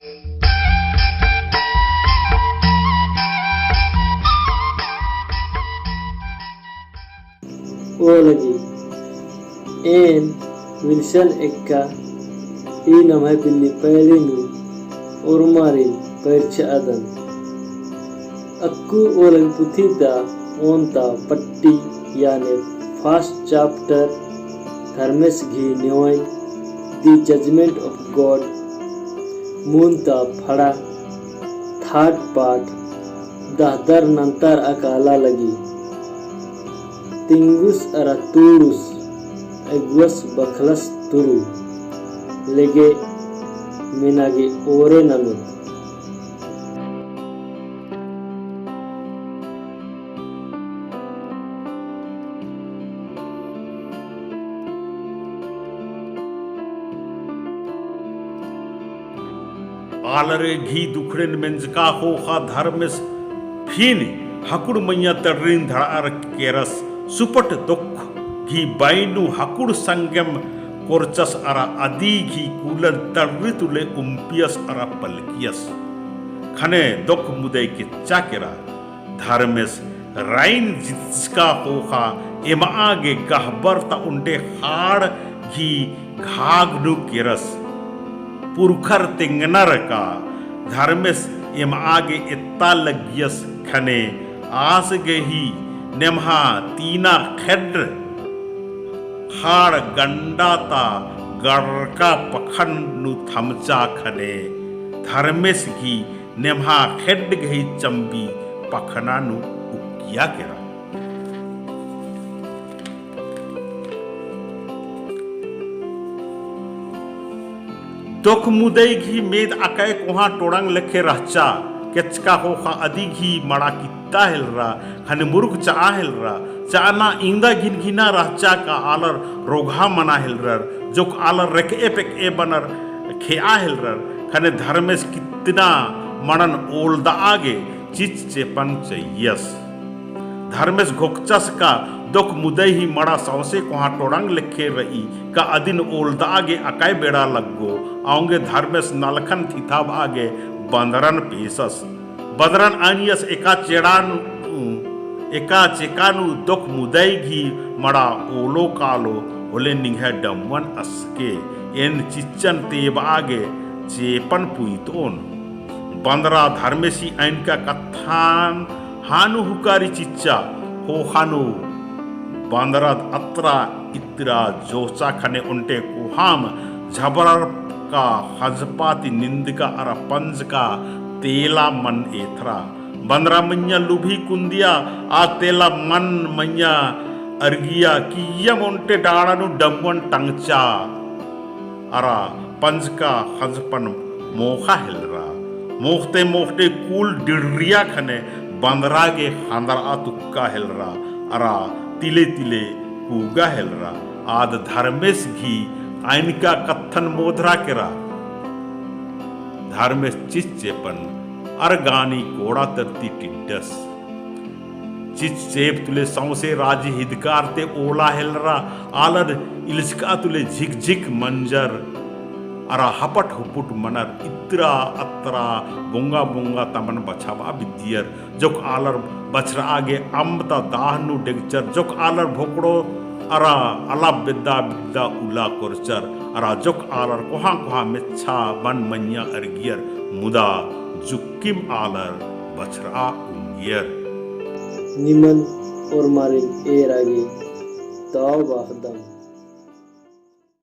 O lagi en Wilson Ekka I namai billi pailinu urmarin percha adan akku o lagi puthita onta patti याने first chapter धर्मेश घी न्योय the judgment of God मूनता फड़ा third part दहदर नंतर अकाला लगी तिंगुस अरा तुरुस एगुस बखलस तुरु लेगे मिनागे ओरे ननु आलरे घी दुखड़ेन मेंजका होखा धर्मेस फिन हकुड़ मैया तर्रीन धड़ार केरस सुपट दुख घी बाइनु हकुड़ संगम कोरचस अरा अदी घी कूलन तर्री तुले उम्पियस अरा पलकियस खने दुख मुदय के चाकेरा धर्मेस राइन जिसका होखा एम आगे गहबरता उंडे हाड़ घी घागनु केरस पुरखर तिंगनर का धर्मेस एम आगे इत्ता लगियस खने आस गही नेमहा तीना खेड्र हाड़ गंडाता गड़का पखन नु थमचा खने धर्मेस की नेमहा खेड गही चंबी पखना नु उकिया केरा दुख मुदई घी मेद अकै कोहा टोड़ंग लेखे रहचा केचका होखा अदी घी मड़ा कित्ता हेलरा खने मुरुख चा हेलरा चाना इंदा घिन घिना रहचा का आलर रोघा मना हेलरर जोक आलर रेक एपेक ए बनर खेआ हेलरर खने धर्मेश कितना मणन ओल्दा आगे चिच चेपन चयस धर्मेश घोकचस का दुख मुदई ही मड़ा सौसे कोहा टोड़ंग लेखे रही का अदिन ओल्दा आगे अकाय बेड़ा लगो आऊंगे धर्मेश नलखन थिथाब आगे बंदरन पेसस बदरन आनियस एका चेकानु दुख मुदई घी मड़ा ओलो कालो ओले निघे डमवन अस्के एन चिच्चन तेब आगे चेपन पुइतोन बंदरा धर्मेशी ऐन का कथान हानु हुकारी चिच्चा हो हानु बंदरा अत्रा इतरा जोचा खने उन्टे कुहाम झबर का हजपाती निंदका अरा पंज का तेला मन एथरा बंदरा मैया लुभी कुंदिया आ तेला मन मैया अर्गिया कियम उन्टे डाड़ानु डमवन टंगचा अरा पंज का हजपन मोखा हिलरा मोखते मोखते कूल डिड़रिया खने बंदरा के हांदरा तुक्का हिलरा अरा तिले तिले कूगा हेलरा आद धर्मेश घी आइन का कत्थन मोधरा केरा धर्मेश चिच्चेपन अरगानी कोड़ा तरती टिड्डस चिच्चेप तुले सौसे राजी हिदकार ते ओला हेलरा आलर इलिस्का तुले झिक झिक मंजर अरा हपट हुपुट मनर इतरा अतरा बुंगा बुंगा तमन बछावा विद्यर जोक आलर बछरा आगे अम्बता दाहनु डेगचर जोक आलर भोकड़ो अरा अला बिद्दा बिद्दा उला कोरचर अरा जोक आलर कोहा कोहा मिच्छा बन मन्या अर्गियर मुदा जुक्किम आलर बछरा उंगियर निमन और मारिन ए रागी ताव बाखदम